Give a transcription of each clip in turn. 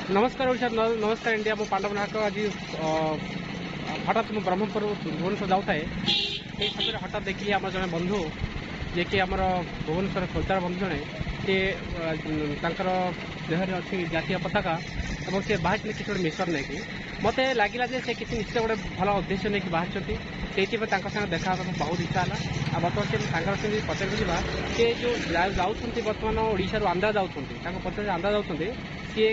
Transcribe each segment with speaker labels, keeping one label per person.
Speaker 1: नमस्कार ओडिशा नमस्कार इंडिया मो पांडव नायक आज हठात मु ब्रह्मपुर भुवनेश्वर जाऊए से समय हठात देखिए आम जड़े बंधु जे कि आम भुवनेश्वर खोलतार बंधु जड़े सी देहरे अच्छी जातीय पताका और सी बाहर किसी गोटे मिशन नहीं कि मत लगे से किसी निश्चित गोटे भल उद्देश्य नहीं बाहर से देखा बहुत इच्छा है बर्तमान से पचार सी जो जाऊँच बर्तमान ओडिशा आंध्रा जाऊँच पचार आंध्रा जाऊँच सी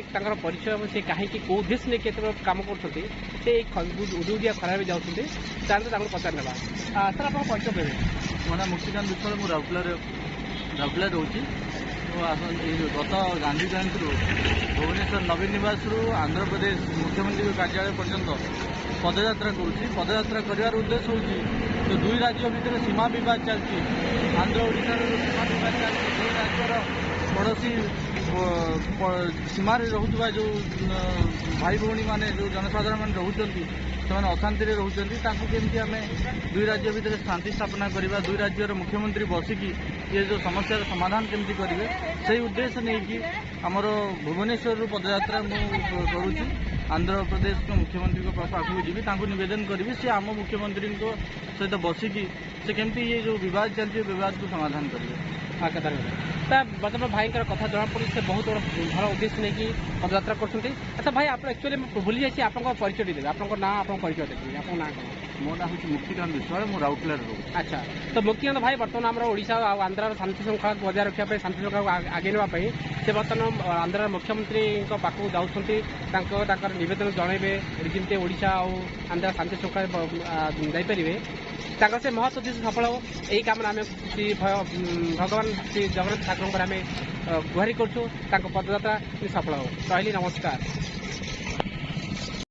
Speaker 1: परिचय सी कहीं कौ उद्देश्य नहीं केत कम कर उदुदिया खराब जाऊँच चाहते पचार ना सर आप परिचय देवे
Speaker 2: मो ना मुक्तिकांत विश्वाल मु राउरकेला रोची गत गांधी जयंती भुवनेश्वर नवीन निवास आंध्र प्रदेश मुख्यमंत्री कार्यालय पर्यंत पदयात्रा करुँची पदयात्रा कर उद्देश्य हूँ जो दुई राज्य भितर सीमा बद चलती आंध्र ओडिशा सीमा बद चलती दुई राज्यर पड़ोशी सीमार रोकवा जो भाई भौणी मैंने जो जनसाधारण मैंने रोचंती से अशांति रोचंती केमती आम दुई राज्य भितर शांति स्थापना करवा दुई राज्यर मुख्यमंत्री बसिकी ये जो समस्या समाधान केमती करेंगे से उद्देश्य नहीं कि आमर भुवनेश्वर पदयात्रा मुझे आंध्र प्रदेश मुख्यमंत्री पाखक जी नवेदन करी सी आम मुख्यमंत्री सहित बसिकी से केमती ये जो बद चलती बद को समाधान करेंगे
Speaker 1: बर्तमान भाई कथा जना पड़ी से बहुत भल उद्देश्य नहीं कि पदयात्रा कर अच्छा भाई आप एक्चुअली भूली जाइए आप परिचय देते आप ना आप परिचय देते आप ना कौन
Speaker 2: मो ना हूँ मुक्तिकांत विश्वाल मु राउरकेला रोच
Speaker 1: अच्छा तो मुक्तिकांत भाई बर्तमान आम ओडिशा आंध्र शांति श्रृंखला बजाय रखापी शांति श्रृंखला आगे नापी से बर्तमान आंध्र मुख्यमंत्री पाखक जाऊँच नवेदन जनइबे जमी ओडिशा आंध्र शांति श्रृंखला जापरेंगे से महत्व उद्देश्य सफल हो यही काम आम श्री भगवान श्री जगन्नाथ ठाकुर आम गुहारी करूँ पदयात्रा सफल हो कहली नमस्कार।